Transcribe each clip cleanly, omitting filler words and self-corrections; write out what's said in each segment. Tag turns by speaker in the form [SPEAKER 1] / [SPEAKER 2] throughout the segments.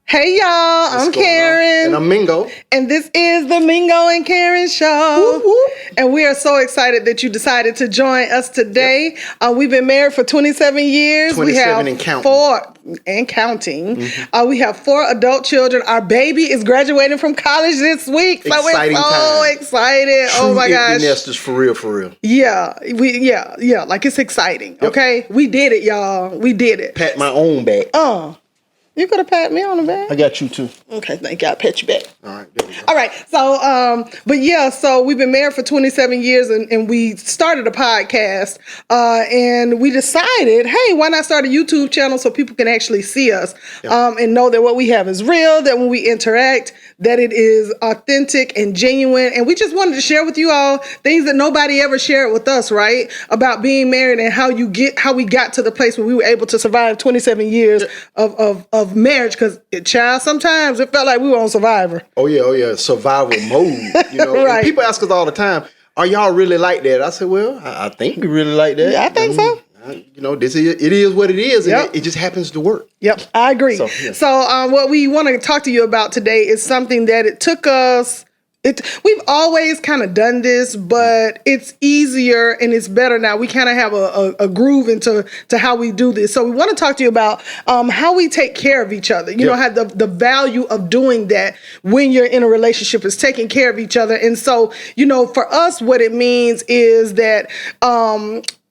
[SPEAKER 1] Hey y'all, I'm Karyn.
[SPEAKER 2] And I'm Mingo.
[SPEAKER 1] And this is the Mingo and Karyn Show.
[SPEAKER 2] Whoop, whoop.
[SPEAKER 1] And we are so excited that you decided to join us today. Yep. We've been married for 27 years.
[SPEAKER 2] 27 and counting.
[SPEAKER 1] We have 4 adult children. Our baby is graduating from college this week. So
[SPEAKER 2] Exciting
[SPEAKER 1] we're so
[SPEAKER 2] time.
[SPEAKER 1] excited.
[SPEAKER 2] True
[SPEAKER 1] oh my gosh.
[SPEAKER 2] empty nesters for real, for real.
[SPEAKER 1] Yeah. Like it's exciting. Yep. Okay. We did it, y'all. We did it.
[SPEAKER 2] Pat my own back.
[SPEAKER 1] You could have patted me on the back.
[SPEAKER 2] I got you too.
[SPEAKER 1] Okay, thank you. I'll pat you back.
[SPEAKER 2] All right, there we go.
[SPEAKER 1] All right. So, so we've been married for 27 years and we started a podcast and we decided, hey, why not start a YouTube channel so people can actually see us and know that what we have is real, that when we interact, that it is authentic and genuine. And we just wanted to share with you all things that nobody ever shared with us, right? About being married and how we got to the place where we were able to survive 27 years of marriage. Because, child, sometimes it felt like we were on Survivor.
[SPEAKER 2] Oh, yeah. Survival mode. You know,
[SPEAKER 1] Right.
[SPEAKER 2] And people ask us all the time, are y'all really like that? I said, well, I think we really like that.
[SPEAKER 1] Yeah, I think so.
[SPEAKER 2] It is what it is, and
[SPEAKER 1] Yep.
[SPEAKER 2] it just happens to work.
[SPEAKER 1] Yep, I agree.
[SPEAKER 2] So,
[SPEAKER 1] what we want to talk to you about today is something that it took us. We've always kind of done this, but it's easier and it's better now. We kind of have a groove into how we do this. So we want to talk to you about how we take care of each other. You know, how the value of doing that when you're in a relationship is taking care of each other. And so, you know, for us, what it means is that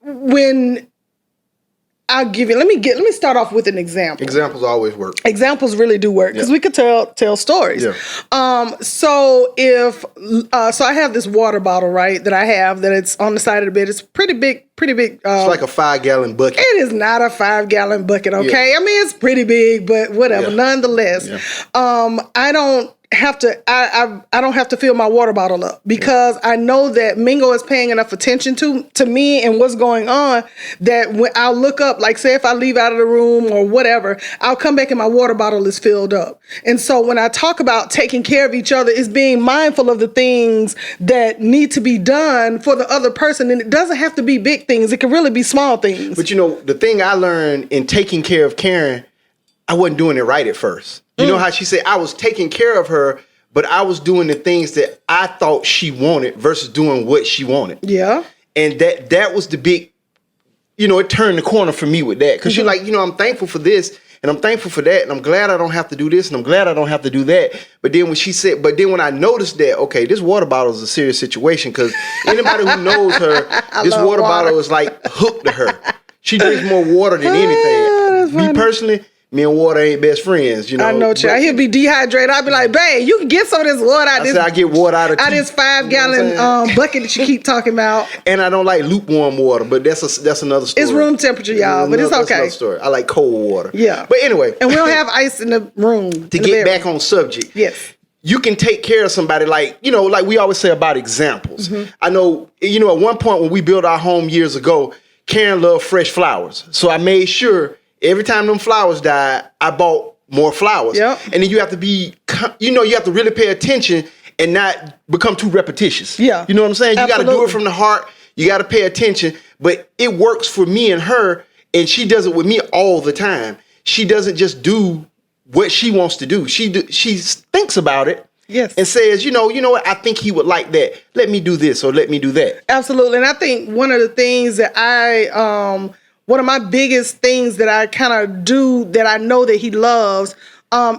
[SPEAKER 1] when I'll give you. Let me start off with an example.
[SPEAKER 2] Examples always work.
[SPEAKER 1] Examples really do work because we could tell stories.
[SPEAKER 2] Yeah.
[SPEAKER 1] So I have this water bottle, right, that I have that it's on the side of the bed. It's pretty big.
[SPEAKER 2] It's like a 5-gallon bucket.
[SPEAKER 1] It is not a 5-gallon bucket, okay? Yeah. I mean, it's pretty big, but whatever. Yeah. Nonetheless, I don't have to. I don't have to fill my water bottle up because I know that Mingo is paying enough attention to me and what's going on that when I'll look up, like say if I leave out of the room or whatever, I'll come back and my water bottle is filled up. And so when I talk about taking care of each other, it's being mindful of the things that need to be done for the other person, and it doesn't have to be big things. It can really be small things.
[SPEAKER 2] But you know, the thing I learned in taking care of Karyn, I wasn't doing it right at first. You know how she said I was taking care of her, but I was doing the things that I thought she wanted versus doing what she wanted.
[SPEAKER 1] Yeah.
[SPEAKER 2] And that was the big, it turned the corner for me with that. Because you're like, I'm thankful for this and I'm thankful for that. And I'm glad I don't have to do this and I'm glad I don't have to do that. But then when I noticed that, okay, this water bottle is a serious situation because anybody who knows her, this water bottle is like hooked to her. She drinks more water than anything. Me personally, me and water ain't best friends,
[SPEAKER 1] I know, child. He'll be dehydrated. I'll be like, babe, you can get some of this water out
[SPEAKER 2] I get water out of
[SPEAKER 1] this 5-gallon bucket that you keep talking about.
[SPEAKER 2] And I don't like lukewarm water, but that's another story.
[SPEAKER 1] It's room temperature, y'all, but it's okay.
[SPEAKER 2] That's another story. I like cold water.
[SPEAKER 1] Yeah.
[SPEAKER 2] But anyway.
[SPEAKER 1] And we don't have ice in the room.
[SPEAKER 2] To get back on subject.
[SPEAKER 1] Yes.
[SPEAKER 2] You can take care of somebody like we always say about examples.
[SPEAKER 1] Mm-hmm.
[SPEAKER 2] I know, at one point when we built our home years ago, Karyn loved fresh flowers. So I made sure every time them flowers died, I bought more flowers.
[SPEAKER 1] Yep.
[SPEAKER 2] And then you have to you have to really pay attention and not become too repetitious.
[SPEAKER 1] Yeah.
[SPEAKER 2] You know what I'm saying?
[SPEAKER 1] Absolutely.
[SPEAKER 2] You got to do it from the heart. You got to pay attention. But it works for me and her, and she does it with me all the time. She doesn't just do what she wants to do. She thinks about it.
[SPEAKER 1] Yes.
[SPEAKER 2] And says, you know what, I think he would like that. Let me do this or let me do that.
[SPEAKER 1] Absolutely. And I think one of the things that one of my biggest things that I kind of do that I know that he loves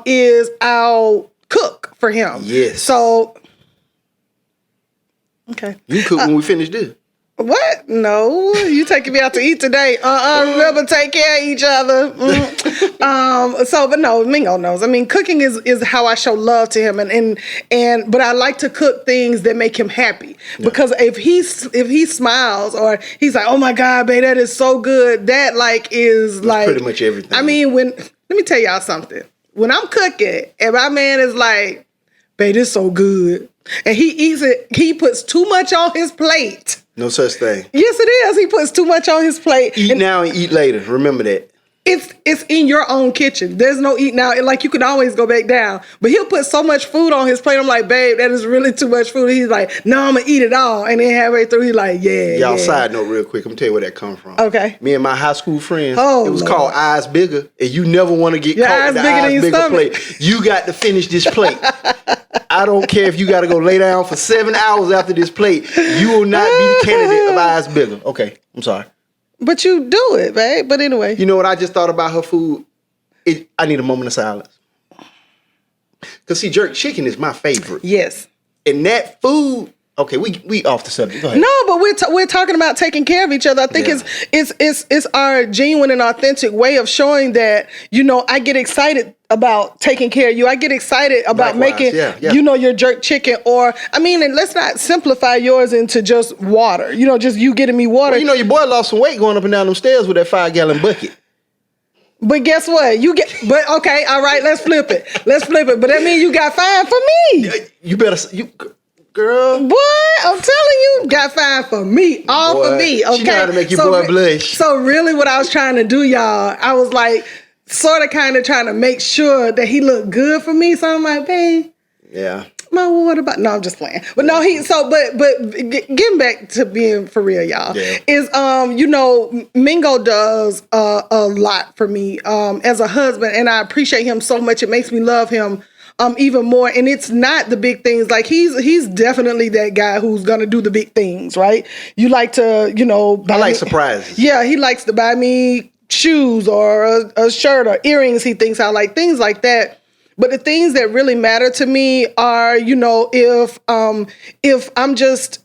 [SPEAKER 1] is I'll cook for him.
[SPEAKER 2] Yes.
[SPEAKER 1] So, okay.
[SPEAKER 2] You cook when we finish this.
[SPEAKER 1] What? No, you taking me out to eat today. Remember, take care of each other. But no, Mingo knows. I mean, cooking is how I show love to him, but I like to cook things that make him happy because if he smiles or he's like, oh my God, babe, that is so good. That is
[SPEAKER 2] pretty much everything.
[SPEAKER 1] I mean, let me tell y'all something. When I'm cooking and my man is like, babe, this is so good, and he eats it, he puts too much on his plate.
[SPEAKER 2] No such thing.
[SPEAKER 1] Yes, it is. He puts too much on his plate.
[SPEAKER 2] Eat now and eat later. Remember that.
[SPEAKER 1] it's in your own kitchen. There's no eating out. Like, you can always go back down. But he'll put so much food on his plate. I'm like, babe, that is really too much food. He's like, no, I'm going to eat it all. And then halfway through, he's like, yeah.
[SPEAKER 2] Y'all, side note real quick. I'm going to tell you where that come from.
[SPEAKER 1] Okay.
[SPEAKER 2] Me and my high school friends,
[SPEAKER 1] it
[SPEAKER 2] was called Eyes Bigger. And you never want to get caught with the Eyes Bigger plate. You got to finish this plate. I don't care if you got to go lay down for 7 hours after this plate. You will not be the candidate of Eyes Bigger. Okay, I'm sorry.
[SPEAKER 1] But you do it, babe. But anyway.
[SPEAKER 2] You know what I just thought about her food? I need a moment of silence. Because, see, jerk chicken is my favorite.
[SPEAKER 1] Yes.
[SPEAKER 2] And that food... Okay, we off the subject. Go ahead.
[SPEAKER 1] No, but we're talking about taking care of each other. I think it's our genuine and authentic way of showing that, you know, I get excited about taking care of you. I get excited about making, you know, your jerk chicken. Or, I mean, and let's not simplify yours into just water. You know, just you getting me water.
[SPEAKER 2] Well, you know, your boy lost some weight going up and down them stairs with that 5-gallon bucket.
[SPEAKER 1] But guess what? But okay, all right, let's flip it. But that means you got fined for me.
[SPEAKER 2] You better, girl.
[SPEAKER 1] Boy, I'm telling you, got fined for me. All for me. Okay.
[SPEAKER 2] She know how to make your boy blush.
[SPEAKER 1] So really what I was trying to do, y'all, I was like sort of kind of trying to make sure that he looked good for me. So I'm like, babe.
[SPEAKER 2] Yeah.
[SPEAKER 1] My water bottle. No, I'm just playing. But no, but getting back to being for real, y'all, is you know, Mingo does a lot for me as a husband, and I appreciate him so much. It makes me love him even more. And it's not the big things. Like, he's definitely that guy who's gonna do the big things, right? You like to, you know,
[SPEAKER 2] I like surprises.
[SPEAKER 1] Yeah, he likes to buy me shoes or a shirt or earrings. He thinks I like things like that. But the things that really matter to me are, you know, if I'm just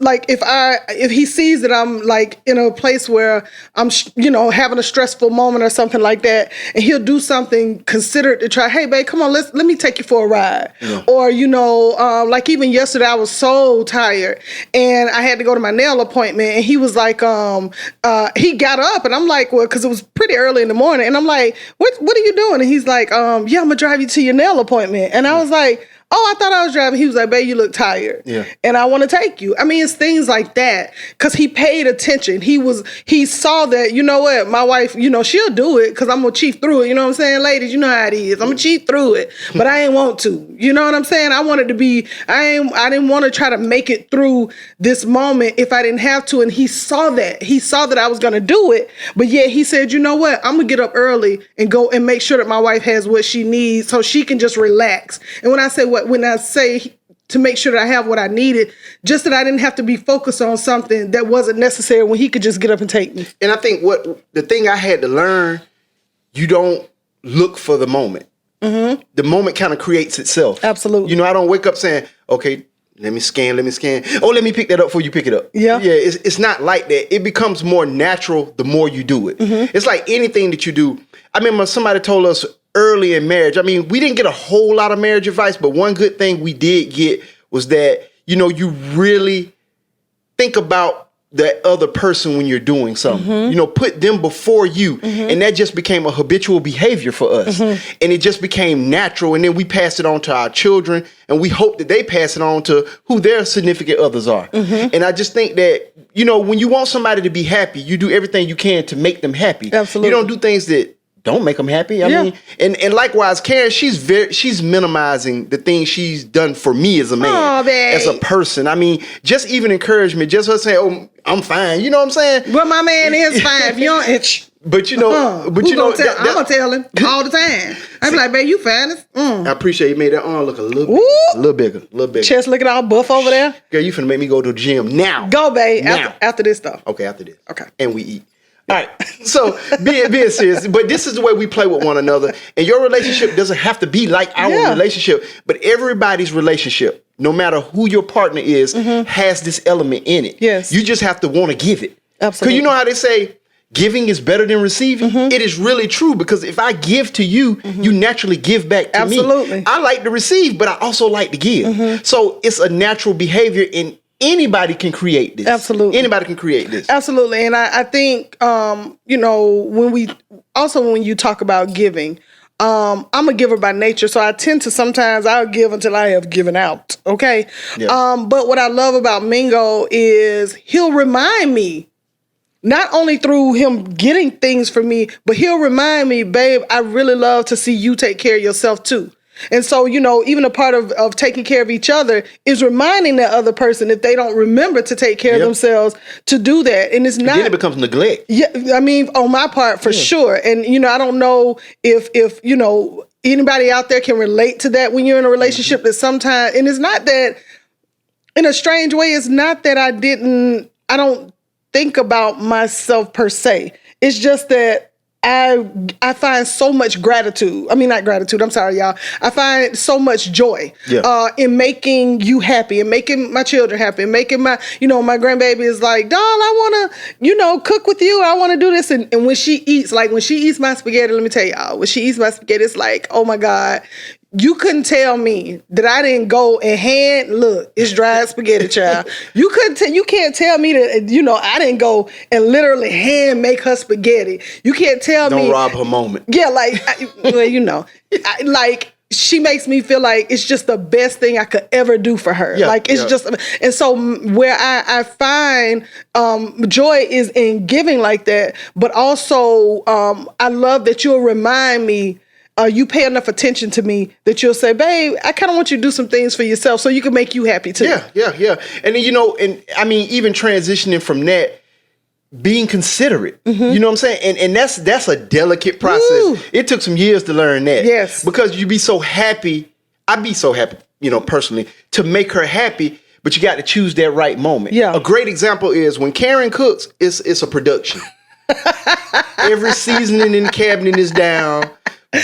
[SPEAKER 1] like, if he sees that I'm like in a place where I'm, you know, having a stressful moment or something like that, and he'll do something considerate to try, hey babe, come on, let me take you for a ride. Yeah. Or, you know, like even yesterday I was so tired and I had to go to my nail appointment, and he was like, he got up, and I'm like, well, cause it was pretty early in the morning, and I'm like, what are you doing? And he's like, yeah, I'm gonna drive you to your nail appointment. And I was like, oh, I thought I was driving. He was like, babe, you look tired. Yeah. And I want to take you. I mean, it's things like that. Because he paid attention. He saw that, you know what, my wife, you know, she'll do it because I'm going to cheat through it. You know what I'm saying? Ladies, you know how it is. I'm going to cheat through it. But I ain't want to. You know what I'm saying? I wanted to be, I didn't want to try to make it through this moment if I didn't have to. And he saw that. He saw that I was going to do it. But yet he said, you know what, I'm going to get up early and go and make sure that my wife has what she needs so she can just relax. And when I say to make sure that I have what I needed, just that I didn't have to be focused on something that wasn't necessary when he could just get up and take me.
[SPEAKER 2] And I think the thing I had to learn, you don't look for the moment. Mm-hmm. The moment kind of creates itself.
[SPEAKER 1] Absolutely.
[SPEAKER 2] You know, I don't wake up saying, okay, let me scan. Oh, let me pick that up before you pick it up.
[SPEAKER 1] Yeah.
[SPEAKER 2] Yeah, it's not like that. It becomes more natural the more you do it. Mm-hmm. It's like anything that you do. I remember somebody told us early in marriage, I mean, we didn't get a whole lot of marriage advice, but one good thing we did get was that, you know, you really think about the other person when you're doing something. Mm-hmm. You know, put them before you. Mm-hmm. And that just became a habitual behavior for us. Mm-hmm. And it just became natural. And then we passed it on to our children, and we hope that they pass it on to who their significant others are. Mm-hmm. And I just think that, you know, when you want somebody to be happy, you do everything you can to make them happy.
[SPEAKER 1] Absolutely.
[SPEAKER 2] You don't do things that don't make them happy. I mean, and likewise, Karyn, she's minimizing the things she's done for me as a man, as a person. I mean, just even encouragement, just her saying, "Oh, I'm fine." You know what I'm saying?
[SPEAKER 1] Well, my man is fine. If you don't itch.
[SPEAKER 2] But you know,
[SPEAKER 1] I'm gonna tell him all the time. I'm like, babe, you fine.
[SPEAKER 2] I appreciate you made that arm look a little bigger.
[SPEAKER 1] Chest looking all buff over there.
[SPEAKER 2] Girl, you finna make me go to the gym now.
[SPEAKER 1] Go, babe. After this stuff.
[SPEAKER 2] Okay, after this.
[SPEAKER 1] Okay,
[SPEAKER 2] and we eat. All right, so being serious, but this is the way we play with one another. And your relationship doesn't have to be like our relationship, but everybody's relationship, no matter who your partner is, has this element in it.
[SPEAKER 1] Yes.
[SPEAKER 2] You just have to want to give it.
[SPEAKER 1] Absolutely.
[SPEAKER 2] Because you know how they say, giving is better than receiving? It is really true, because if I give to you, you naturally give back to me.
[SPEAKER 1] Absolutely.
[SPEAKER 2] I like to receive, but I also like to give. So it's a natural behavior, in anybody can create this.
[SPEAKER 1] Absolutely.
[SPEAKER 2] Anybody can create this.
[SPEAKER 1] Absolutely. And I think, you know, when you talk about giving, I'm a giver by nature. So I tend to sometimes I'll give until I have given out. Okay. Yeah. But what I love about Mingo is he'll remind me, not only through him getting things for me, but he'll remind me, babe, I really love to see you take care of yourself too. And so, even a part of taking care of each other is reminding that other person, if they don't remember to take care of themselves, to do that. And it's not...
[SPEAKER 2] Then it becomes neglect.
[SPEAKER 1] Yeah, I mean, on my part, for sure. And, I don't know if anybody out there can relate to that when you're in a relationship that sometimes... And it's not that, in a strange way, it's not that I don't think about myself per se. It's just that I find so much gratitude. I mean, not gratitude. I'm sorry, y'all. I find so much joy in making you happy and making my children happy and making my grandbaby is like, doll, I want to, cook with you. I want to do this. And when she eats my spaghetti, let me tell y'all, when she eats my spaghetti, it's like, oh my God, you couldn't tell me that I didn't go and look, it's dried spaghetti, child. You can't tell me that, I didn't go and literally hand make her spaghetti. You can't tell me.
[SPEAKER 2] Don't rob her moment.
[SPEAKER 1] Yeah, she makes me feel like it's just the best thing I could ever do for her.
[SPEAKER 2] Yeah,
[SPEAKER 1] just, and so where I find joy is in giving like that, but also I love that you'll remind me, you pay enough attention to me that you'll say, babe, I kind of want you to do some things for yourself so you can make you happy too.
[SPEAKER 2] Yeah. And then, and I mean, even transitioning from that, being considerate, you know what I'm saying? And that's a delicate process. Woo. It took some years to learn that.
[SPEAKER 1] Yes.
[SPEAKER 2] Because you'd be so happy. I'd be so happy, personally, to make her happy, but you got to choose that right moment.
[SPEAKER 1] Yeah.
[SPEAKER 2] A great example is when Karyn cooks, it's a production. Every seasoning in the cabinet is down.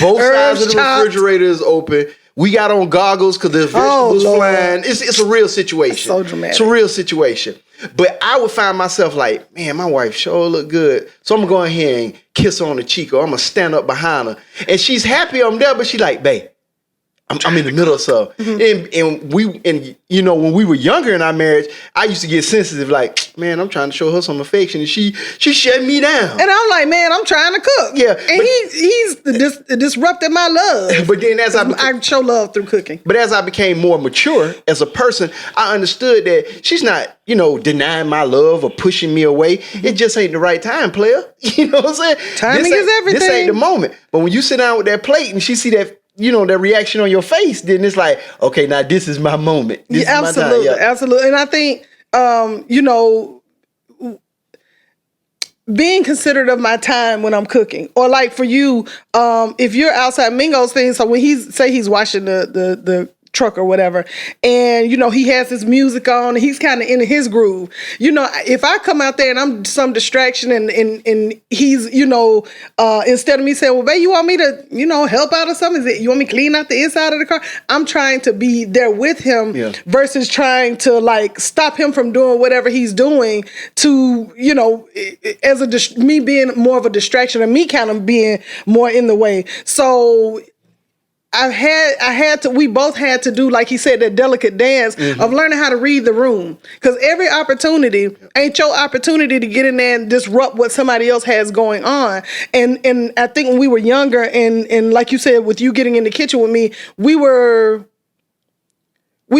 [SPEAKER 2] Both sides of the refrigerator is open. We got on goggles because the vegetables flying. It's a real situation.
[SPEAKER 1] It's so dramatic.
[SPEAKER 2] It's a real situation. But I would find myself like, man, my wife sure look good. So I'm going to go ahead and kiss her on the cheek, or I'm going to stand up behind her. And she's happy I'm there, but she like, babe, I'm in the middle of something. And when we were younger in our marriage, I used to get sensitive, like, man, I'm trying to show her some affection, and she shut me down.
[SPEAKER 1] And I'm like, man, I'm trying to cook.
[SPEAKER 2] Yeah.
[SPEAKER 1] And he's disrupted my love.
[SPEAKER 2] But then
[SPEAKER 1] I show love through cooking.
[SPEAKER 2] But as I became more mature as a person, I understood that she's not, denying my love or pushing me away. It just ain't the right time, player. You know what I'm saying?
[SPEAKER 1] Timing is everything.
[SPEAKER 2] This ain't the moment. But when you sit down with that plate and she see that, that reaction on your face, then it's like, okay, now this is my moment. This is
[SPEAKER 1] absolutely,
[SPEAKER 2] my time. Yeah.
[SPEAKER 1] Absolutely. And I think, being considerate of my time when I'm cooking, or like for you, if you're outside Mingo's thing, so when he's washing the truck or whatever, and he has his music on and he's kind of in his groove, if I come out there and I'm some distraction and he's instead of me saying, well, babe, you want me to help out or something, you want me to clean out the inside of the car, I'm trying to be there with him versus trying to like stop him from doing whatever he's doing to as me being more of a distraction and me kind of being more in the way. So we both had to do, like he said, that delicate dance of learning how to read the room. Because every opportunity ain't your opportunity to get in there and disrupt what somebody else has going on. And I think when we were younger and like you said, with you getting in the kitchen with me, we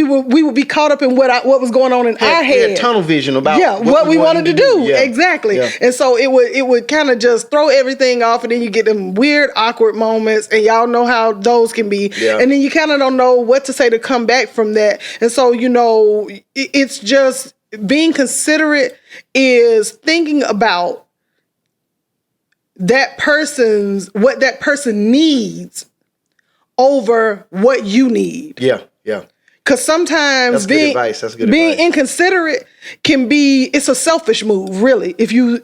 [SPEAKER 1] would be caught up in what was going on in our head.
[SPEAKER 2] We had tunnel vision about
[SPEAKER 1] what we wanted to do.
[SPEAKER 2] Yeah.
[SPEAKER 1] Exactly.
[SPEAKER 2] Yeah.
[SPEAKER 1] And so it would kind of just throw everything off, and then you get them weird, awkward moments, and y'all know how those can be. Yeah. And then you kind of don't know what to say to come back from that. And so, it's just being considerate is thinking about what that person needs over what you need.
[SPEAKER 2] Yeah. Yeah.
[SPEAKER 1] Because sometimes being inconsiderate it's a selfish move, really. If you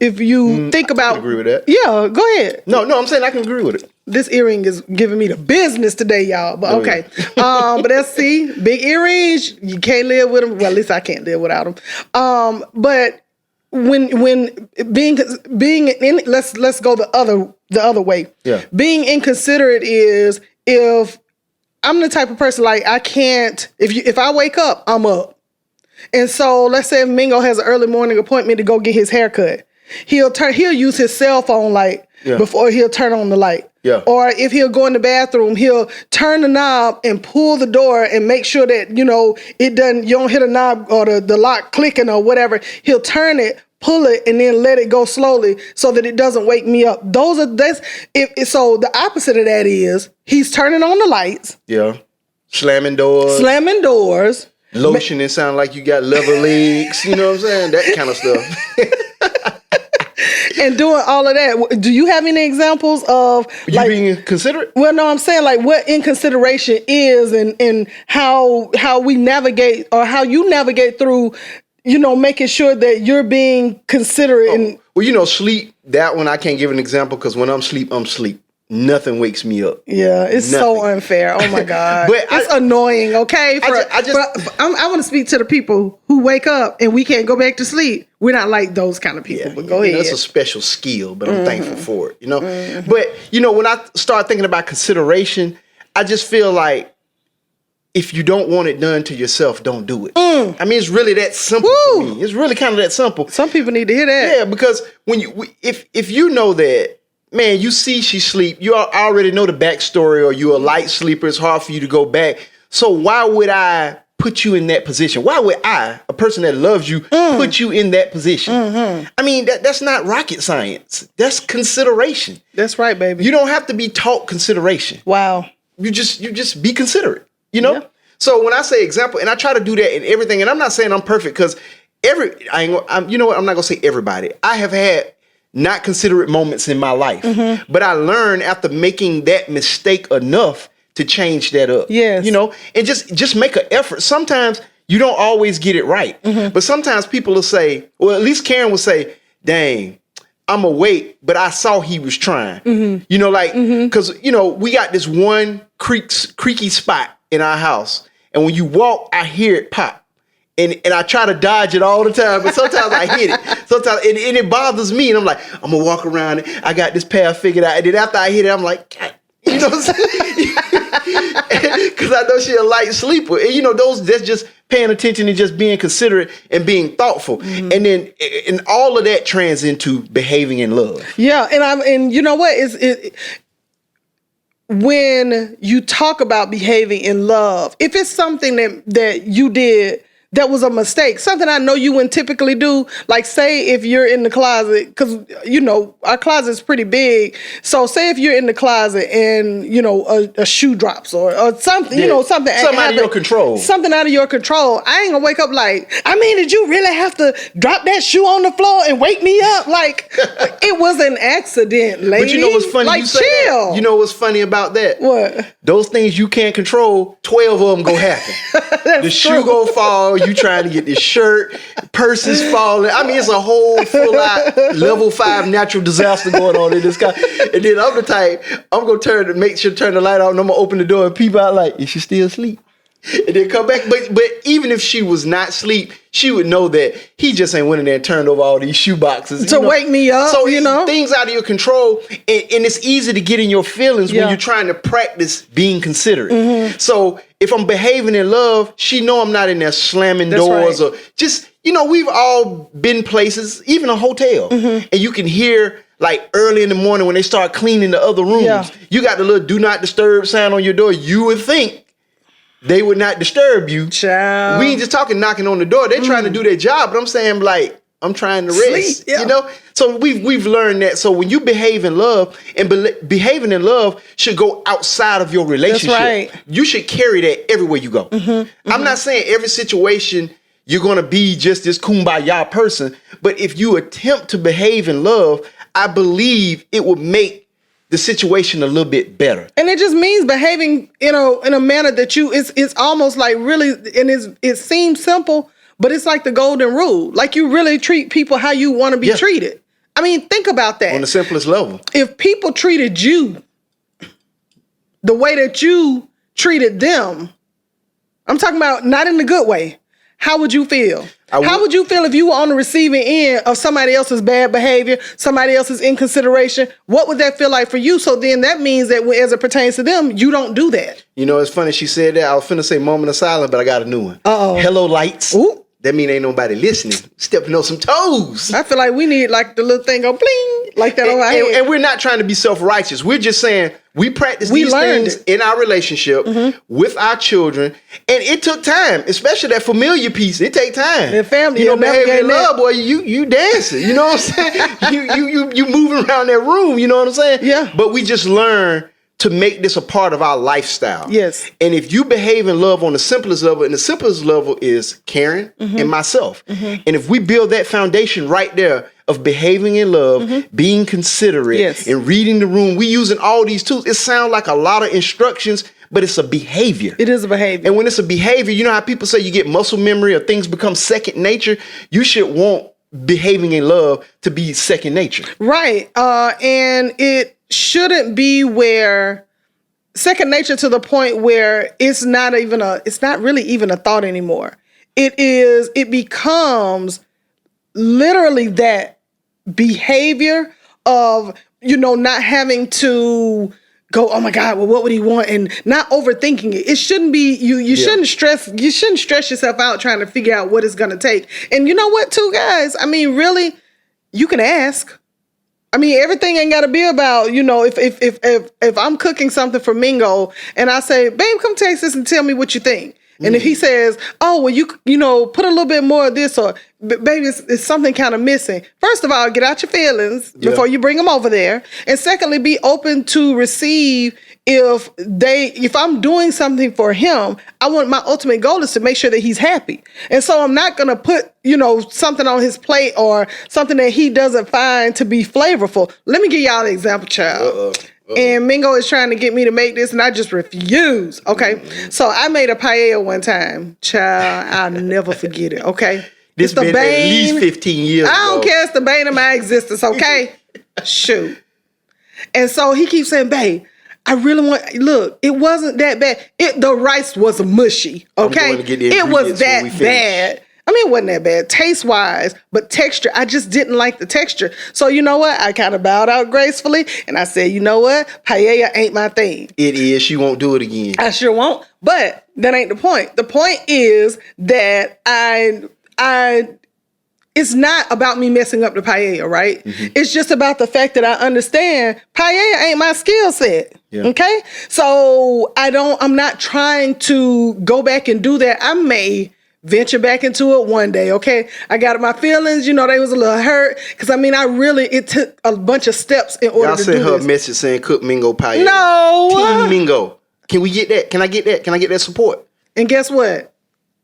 [SPEAKER 1] think about, I can
[SPEAKER 2] agree with that.
[SPEAKER 1] Yeah, go ahead.
[SPEAKER 2] No, I'm saying I can agree with it.
[SPEAKER 1] This earring is giving me the business today, y'all. But okay, but let's see, big earrings, you can't live with them. Well, at least I can't live without them. But when being in, let's go the other way.
[SPEAKER 2] Yeah, being
[SPEAKER 1] inconsiderate is if I'm the type of person, like, I can't, if I wake up, I'm up. And so let's say Mingo has an early morning appointment to go get his hair cut. He'll use his cell phone light before he'll turn on the light. Yeah. Or if he'll go in the bathroom, he'll turn the knob and pull the door and make sure that, you don't hit a knob or the lock clicking or whatever. He'll turn it, pull it and then let it go slowly so that it doesn't wake me up. So the opposite of that is he's turning on the lights.
[SPEAKER 2] Yeah. Slamming doors.
[SPEAKER 1] Lotion
[SPEAKER 2] and sound like you got leather legs. You know what I'm saying? That kind of stuff.
[SPEAKER 1] And doing all of that. Do you have any examples of
[SPEAKER 2] you being considerate?
[SPEAKER 1] Well, no, I'm saying like what inconsideration is and how we navigate or how you navigate through, making sure that you're being considerate. And
[SPEAKER 2] well, sleep, that one I can't give an example because when I'm asleep, I'm asleep. Nothing wakes me up.
[SPEAKER 1] Yeah, it's so unfair. Oh my God. But it's annoying, okay? I want to speak to the people who wake up and we can't go back to sleep. We're not like those kind of people, but go ahead.
[SPEAKER 2] That's a special skill, but I'm thankful for it, But, when I start thinking about consideration, I just feel like if you don't want it done to yourself, don't do it. I mean, it's really that simple for me. It's really kind of that simple.
[SPEAKER 1] Some people need to hear that.
[SPEAKER 2] Yeah, because if you know that, man, you see she sleep, you already know the backstory, or you're a light sleeper, it's hard for you to go back. So why would I put you in that position? Why would I, a person that loves you, put you in that position? Mm-hmm. I mean, that's not rocket science. That's consideration.
[SPEAKER 1] That's right, baby.
[SPEAKER 2] You don't have to be taught consideration.
[SPEAKER 1] Wow.
[SPEAKER 2] You just be considerate, Yeah. So when I say example, and I try to do that in everything, and I'm not saying I'm perfect, because I'm not going to say everybody. I have had not considerate moments in my life. Mm-hmm. But I learned after making that mistake enough to change that up.
[SPEAKER 1] Yes.
[SPEAKER 2] And just make an effort. Sometimes you don't always get it right. Mm-hmm. But sometimes people will say, well, at least Karyn will say, dang, I'm awake, but I saw he was trying. Mm-hmm. Because, we got this one creaky spot in our house. And when you walk, I hear it pop. And I try to dodge it all the time, but sometimes I hit it. Sometimes and it bothers me, and I'm like, I'm gonna walk around it. I got this path figured out, and then after I hit it, I'm like, God, you know what I'm saying? Because I know she's a light sleeper, and that's just paying attention and just being considerate and being thoughtful, and then and all of that trans into behaving in love.
[SPEAKER 1] Yeah, and you know what when you talk about behaving in love, if it's something that you did that was a mistake, something I know you wouldn't typically do, like say if you're in the closet, because our closet is pretty big, so say if you're in the closet and a shoe drops or something, something
[SPEAKER 2] out of your control,
[SPEAKER 1] I ain't gonna wake up like, did you really have to drop that shoe on the floor and wake me up? Like, it was an accident, lady.
[SPEAKER 2] But you know what's funny?
[SPEAKER 1] Like,
[SPEAKER 2] you say
[SPEAKER 1] chill.
[SPEAKER 2] That? You know what's funny about that?
[SPEAKER 1] What?
[SPEAKER 2] Those things you can't control, 12 of them go happen. The shoe go fall. You trying to get this shirt, purses falling. I mean, it's a whole full-out level 5 natural disaster going on in this car. And then I'm the type, I'm going to make sure to turn the light on, and I'm going to open the door and peep out like, is she still asleep? And then come back. But even if she was not asleep, she would know that he just ain't went in there and turned over all these shoe boxes.
[SPEAKER 1] To wake me up,
[SPEAKER 2] so things out of your control. And it's easy to get in your feelings when you're trying to practice being considerate. Mm-hmm. So if I'm behaving in love, she know I'm not in there slamming doors or just, we've all been places, even a hotel, and you can hear like early in the morning when they start cleaning the other rooms, you got the little do not disturb sign on your door. You would think they would not disturb you. Child. We ain't just talking knocking on the door. They're trying to do their job, but I'm saying like, I'm trying to rest, So we've learned that. So when you behave in love, and behaving in love should go outside of your relationship. That's right. You should carry that everywhere you go. Mm-hmm. Mm-hmm. I'm not saying every situation you're going to be just this kumbaya person, but if you attempt to behave in love, I believe it will make the situation a little bit better. And
[SPEAKER 1] it just means behaving in a manner that it's almost like really, and it seems simple, but it's like the golden rule. Like you really treat people how you want to be treated. I mean, think about that.
[SPEAKER 2] On the simplest level.
[SPEAKER 1] If people treated you the way that you treated them, I'm talking about not in the good way, how would you feel? How would you feel if you were on the receiving end of somebody else's bad behavior, somebody else's inconsideration? What would that feel like for you? So then that means that as it pertains to them, you don't do that.
[SPEAKER 2] It's funny she said that. I was finna say moment of silence, but I got a new one.
[SPEAKER 1] Uh-oh.
[SPEAKER 2] Hello, lights.
[SPEAKER 1] Ooh.
[SPEAKER 2] that mean ain't nobody listening. Stepping on some toes.
[SPEAKER 1] I feel like we need like the little thing go bling like that over our head.
[SPEAKER 2] And we're not trying to be self-righteous. We're just saying we practice these things in our relationship with our children. And it took time, especially that familiar piece. It take time.
[SPEAKER 1] And family,
[SPEAKER 2] you know, behavior in love, boy, you dancing. You know what I'm saying? you moving around that room, you know what I'm saying?
[SPEAKER 1] Yeah.
[SPEAKER 2] But we just learn to make this a part of our lifestyle.
[SPEAKER 1] Yes.
[SPEAKER 2] And if you behave in love on the simplest level, and the simplest level is Karyn and myself. And if we build that foundation right there of behaving in love, being considerate, and reading the room, we using all these tools. It sounds like a lot of instructions, but it's a behavior.
[SPEAKER 1] It is a behavior.
[SPEAKER 2] And when it's a behavior, you know how people say you get muscle memory or things become second nature? You should want behaving in love to be second nature.
[SPEAKER 1] Right. And it shouldn't be where second nature to the point where it's not really even a thought anymore. It becomes literally that behavior of, not having to go, oh my God, well, what would he want? And not overthinking it. It shouldn't be, you shouldn't stress yourself out trying to figure out what it's going to take. And you know what, too, guys? I mean, really, you can ask. I mean, everything ain't got to be about, if I'm cooking something for Mingo and I say, babe, come taste this and tell me what you think. And if he says, oh, well, you put a little bit more of this, or baby, it's something kind of missing. First of all, get out your feelings before you bring them over there. And secondly, be open to receive if I'm doing something for him. My ultimate goal is to make sure that he's happy. And so I'm not going to put, something on his plate or something that he doesn't find to be flavorful. Let me give y'all an example, child. And Mingo is trying to get me to make this, and I just refuse. Okay, so I made a paella one time, child. I'll never forget it. Okay,
[SPEAKER 2] This been at least 15 years.
[SPEAKER 1] I don't care. It's the bane of my existence. Okay, shoot. And so he keeps saying, "Babe, I really want." Look, it wasn't that bad. The rice was mushy. Okay, it was that bad. I mean, it wasn't that bad taste-wise, but texture, I just didn't like the texture. So you know what? I kind of bowed out gracefully, and I said, you know what? Paella ain't my thing.
[SPEAKER 2] It is. She won't do it again.
[SPEAKER 1] I sure won't. But that ain't the point. The point is that it's not about me messing up the paella, right? It's just about the fact that I understand paella ain't my skill set. Yeah. Okay? So I'm not trying to go back and do that. I may venture back into it one day, okay? I got my feelings, they was a little hurt, because it took a bunch of steps in order to do this. Y'all
[SPEAKER 2] sent her a message saying cook Mingo paella.
[SPEAKER 1] No!
[SPEAKER 2] Team Mingo. Can we get that? Can I get that? Can I get that support?
[SPEAKER 1] And guess what?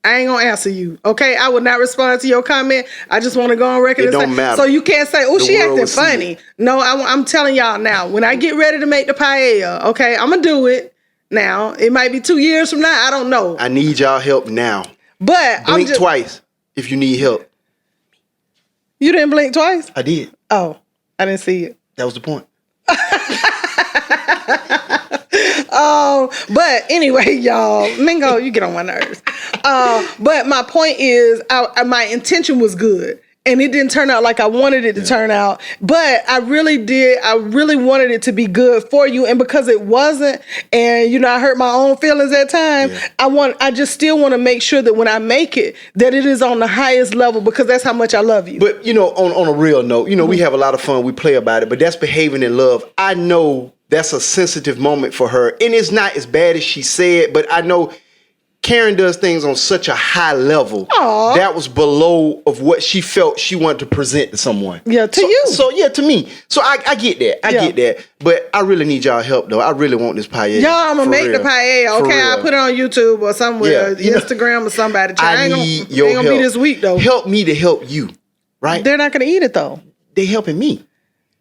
[SPEAKER 1] I ain't gonna answer you, okay? I would not respond to your comment. I just want to go on record and say. It don't matter. So you can't say, oh, she acting funny. No, I'm telling y'all now, when I get ready to make the paella, okay, I'm gonna do it now. It might be 2 years from now. I don't know.
[SPEAKER 2] I need y'all help now.
[SPEAKER 1] But
[SPEAKER 2] blink twice if you need help.
[SPEAKER 1] You didn't blink twice?
[SPEAKER 2] I did.
[SPEAKER 1] Oh, I didn't see it.
[SPEAKER 2] That was the point.
[SPEAKER 1] But anyway, y'all, Mingo, you get on my nerves. But my point is, my intention was good. And it didn't turn out like I wanted it to turn out. But I really did. I really wanted it to be good for you. And because it wasn't, and, I hurt my own feelings at times, I just still want to make sure that when I make it, that it is on the highest level, because that's how much I love you.
[SPEAKER 2] But, on a real note, we have a lot of fun. We play about it. But that's behaving in love. I know that's a sensitive moment for her. And it's not as bad as she said, but I know Karyn does things on such a high level.
[SPEAKER 1] Aww.
[SPEAKER 2] That was below of what she felt she wanted to present to someone.
[SPEAKER 1] Yeah, to you.
[SPEAKER 2] So yeah, to me. So I get that. I get that. But I really need y'all help though. I really want this paella.
[SPEAKER 1] Y'all, I'm gonna make the paella. Okay, I'll put it on YouTube or somewhere, Instagram or somebody.
[SPEAKER 2] I need your help.
[SPEAKER 1] Ain't gonna be this week though.
[SPEAKER 2] Help me to help you. Right?
[SPEAKER 1] They're not gonna eat it though.
[SPEAKER 2] They helping me.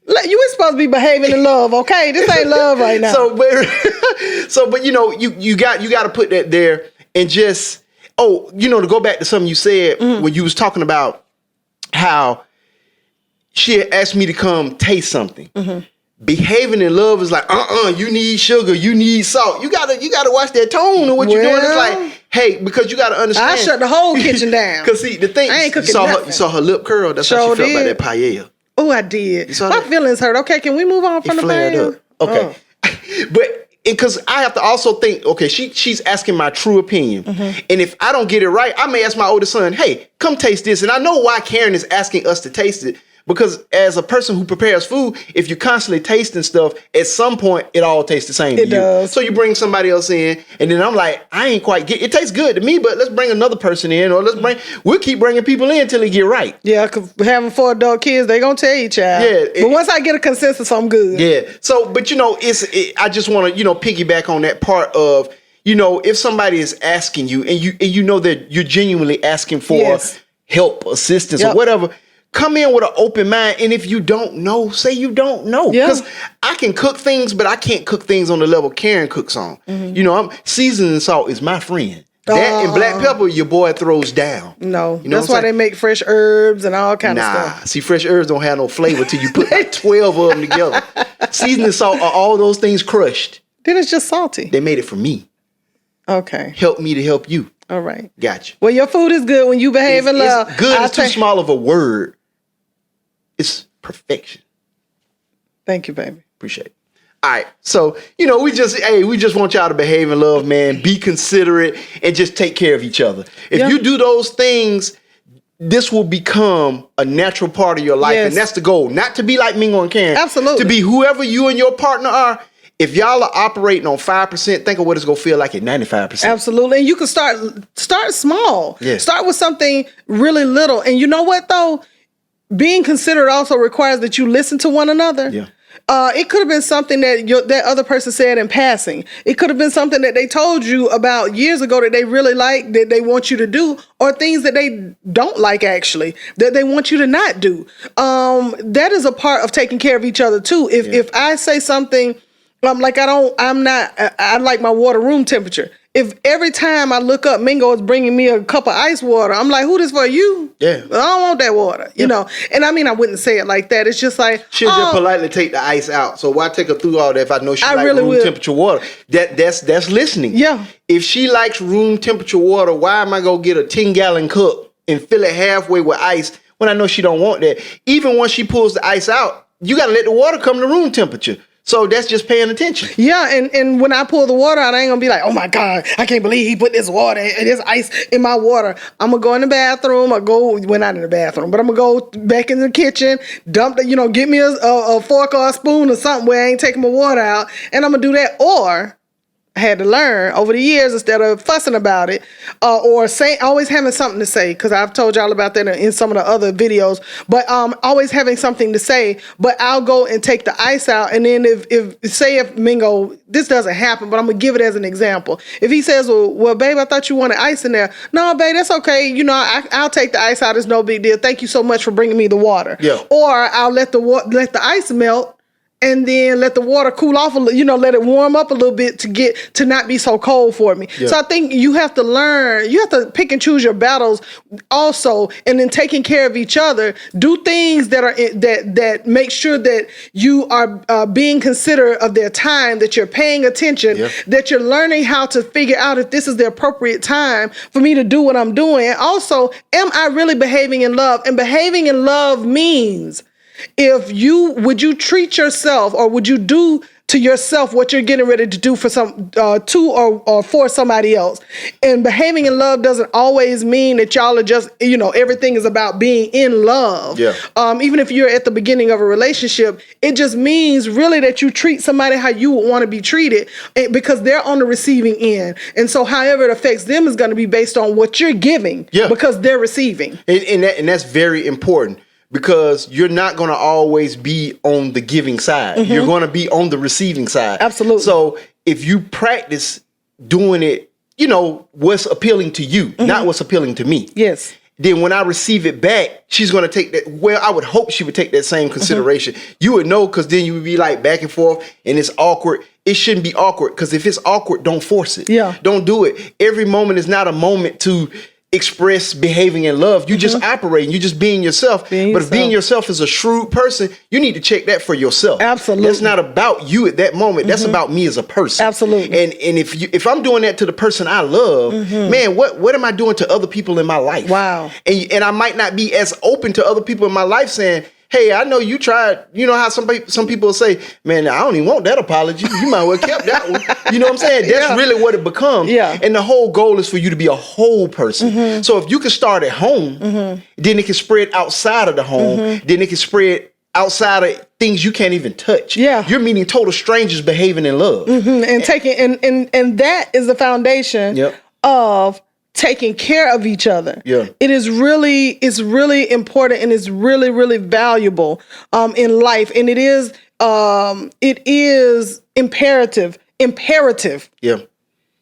[SPEAKER 1] You were supposed to be behaving in love, okay? This ain't love right now.
[SPEAKER 2] But you got to put that there and just. To go back to something you said when you was talking about how she had asked me to come taste something. Behaving in love is like, you need sugar, you need salt. You gotta watch that tone and what you're doing. It's like, hey, because you gotta understand.
[SPEAKER 1] I shut the whole kitchen down.
[SPEAKER 2] Cause see, the thing,
[SPEAKER 1] I ain't cooking nothing.
[SPEAKER 2] You saw her lip curl. That's how she felt about that paella.
[SPEAKER 1] Oh, I did. My feelings hurt. Okay, can we move on from the paella?
[SPEAKER 2] Okay. But because I have to also think, okay, she's asking my true opinion. And if I don't get it right, I may ask my oldest son, hey, come taste this. And I know why Karyn is asking us to taste it. Because as a person who prepares food, if you're constantly tasting stuff, at some point, it all tastes the same to you. It does. So you bring somebody else in, and then I'm like, I ain't quite get it. Tastes good to me, but let's bring another person in, or we'll keep bringing people in until they get right.
[SPEAKER 1] Yeah, because having 4 adult kids, they going to tell you, child. Yeah. But once I get a consensus, I'm good.
[SPEAKER 2] Yeah. So, but I just want to, piggyback on that part of, if somebody is asking you, and you know that you're genuinely asking for help, assistance, or whatever, come in with an open mind, and if you don't know, say you don't know. Because I can cook things, but I can't cook things on the level Karyn cooks on. Seasoning salt is my friend. That and black pepper, your boy throws down.
[SPEAKER 1] No, that's why they make fresh herbs and all kind of stuff.
[SPEAKER 2] See, fresh herbs don't have no flavor till you put like 12 of them together. Seasoning salt are all those things crushed.
[SPEAKER 1] Then it's just salty.
[SPEAKER 2] They made it for me.
[SPEAKER 1] Okay.
[SPEAKER 2] Help me to help you.
[SPEAKER 1] All right.
[SPEAKER 2] Gotcha.
[SPEAKER 1] Well, your food is good when you behave in love.
[SPEAKER 2] It's good. It's too small of a word. It's perfection.
[SPEAKER 1] Thank you, baby.
[SPEAKER 2] Appreciate it. All right. So, we just want y'all to behave in love, man. Be considerate and just take care of each other. If you do those things, this will become a natural part of your life. And that's the goal. Not to be like Mingo and Karyn.
[SPEAKER 1] Absolutely.
[SPEAKER 2] To be whoever you and your partner are. If y'all are operating on 5%, think of what it's going to feel like at 95%.
[SPEAKER 1] Absolutely. And you can start small.
[SPEAKER 2] Yeah.
[SPEAKER 1] Start with something really little. And you know what, though? Being considerate also requires that you listen to one another.
[SPEAKER 2] Yeah.
[SPEAKER 1] It could have been something that other person said in passing. It could have been something that they told you about years ago that they really like, that they want you to do, or things that they don't like, actually, that they want you to not do. That is a part of taking care of each other, too. If I say something, I like my water room temperature. If every time I look up, Mingo is bringing me a cup of ice water, I'm like, who this for you?
[SPEAKER 2] Yeah.
[SPEAKER 1] I don't want that water, you know? And I mean, I wouldn't say it like that. It's just like,
[SPEAKER 2] she'll just politely take the ice out. So why take her through all that if I know she likes room temperature water? That's listening.
[SPEAKER 1] Yeah.
[SPEAKER 2] If she likes room temperature water, why am I going to get a 10-gallon cup and fill it halfway with ice when I know she don't want that? Even when she pulls the ice out, you got to let the water come to room temperature. So that's just paying attention.
[SPEAKER 1] Yeah, and when I pull the water out, I ain't gonna be like, oh my God, I can't believe he put this water and this ice in my water. I'm gonna go in the bathroom, not in the bathroom, but I'm gonna go back in the kitchen, get me a fork or a spoon or something where I ain't taking my water out, and I'm gonna do that. Or I had to learn over the years, instead of fussing about it, or always having something to say, because I've told y'all about that in some of the other videos, but always having something to say, but I'll go and take the ice out, and then if Mingo, this doesn't happen, but I'm going to give it as an example. If he says, well, babe, I thought you wanted ice in there. No, babe, that's okay. I'll take the ice out. It's no big deal. Thank you so much for bringing me the water.
[SPEAKER 2] Yeah.
[SPEAKER 1] Or I'll let the ice melt, and then let the water cool off a little, let it warm up a little bit to not be so cold for me. Yeah. So I think you have to learn, you have to pick and choose your battles also, and then taking care of each other. Do things that make sure that you are being considerate of their time, that you're paying attention, that you're learning how to figure out if this is the appropriate time for me to do what I'm doing. And also, am I really behaving in love? And behaving in love means, would you treat yourself, or would you do to yourself what you're getting ready to do for or for somebody else? And behaving in love doesn't always mean that y'all are just, everything is about being in love. Yeah. Even if you're at the beginning of a relationship, it just means really that you treat somebody how you would want to be treated, because they're on the receiving end. And so however it affects them is going to be based on what you're giving, because they're receiving.
[SPEAKER 2] And that's very important. Because you're not going to always be on the giving side. Mm-hmm. You're going to be on the receiving side.
[SPEAKER 1] Absolutely.
[SPEAKER 2] So if you practice doing it, what's appealing to you, not what's appealing to me.
[SPEAKER 1] Yes.
[SPEAKER 2] Then when I receive it back, she's going to take that. Well, I would hope she would take that same consideration. You would know, because then you would be like back and forth and it's awkward. It shouldn't be awkward, because if it's awkward, don't force it.
[SPEAKER 1] Yeah.
[SPEAKER 2] Don't do it. Every moment is not a moment to express behaving in love. You just operating. You just being yourself. But if being yourself is a shrewd person, you need to check that for yourself.
[SPEAKER 1] Absolutely.
[SPEAKER 2] That's not about you at that moment. That's about me as a person.
[SPEAKER 1] Absolutely.
[SPEAKER 2] And if I'm doing that to the person I love, man, what am I doing to other people in my life?
[SPEAKER 1] Wow.
[SPEAKER 2] And I might not be as open to other people in my life saying, hey, I know you tried. You know how some people say, man, I don't even want that apology. You might well kept that one. You know what I'm saying? That's really what it becomes.
[SPEAKER 1] Yeah.
[SPEAKER 2] And the whole goal is for you to be a whole person. So if you can start at home, then it can spread outside of the home. Then it can spread outside of things you can't even touch.
[SPEAKER 1] Yeah.
[SPEAKER 2] You're meeting total strangers behaving in love.
[SPEAKER 1] And taking and that is the foundation of taking care of each other.
[SPEAKER 2] Yeah.
[SPEAKER 1] It's really important and it's really, really valuable in life. And it is imperative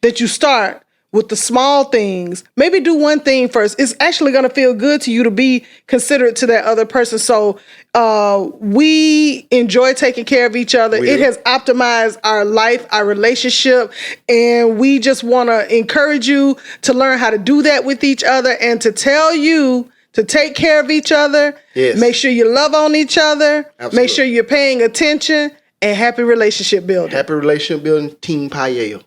[SPEAKER 1] that you start with the small things. Maybe do one thing first. It's actually going to feel good to you to be considerate to that other person. So we enjoy taking care of each other. It has optimized our life, our relationship, and we just want to encourage you to learn how to do that with each other and to tell you to take care of each other.
[SPEAKER 2] Yes.
[SPEAKER 1] Make sure you love on each other.
[SPEAKER 2] Absolutely.
[SPEAKER 1] Make sure you're paying attention, and happy relationship building.
[SPEAKER 2] Happy relationship building, Team Paella.